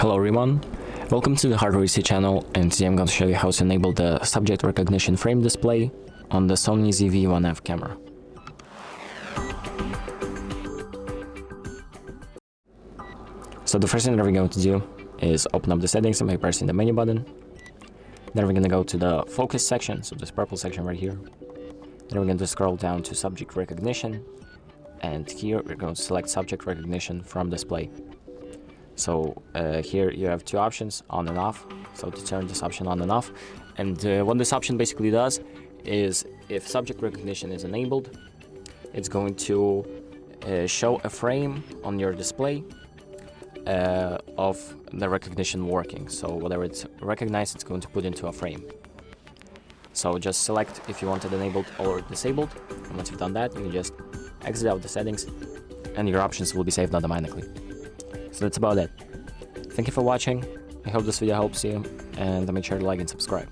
Hello everyone, welcome to the Hardware EC channel, and today I'm going to show you how to enable the subject recognition frame display on the SONY ZV-1F camera. So the first thing that we're going to do is open up the settings by pressing the menu button. Then we're going to go to the focus section, so this purple section right here. Then we're going to scroll down to subject recognition, and here we're going to select subject recognition from display. So here you have two options, on and off. So to turn this option on and off, and what this option basically does is if subject recognition is enabled, it's going to show a frame on your display of the recognition working. So whatever it's recognized, it's going to put into a frame. So just select if you want it enabled or disabled, and once you've done that, you can just exit out the settings and your options will be saved automatically. So that's about it. Thank you for watching. I hope this video helps you, and make sure to like and subscribe.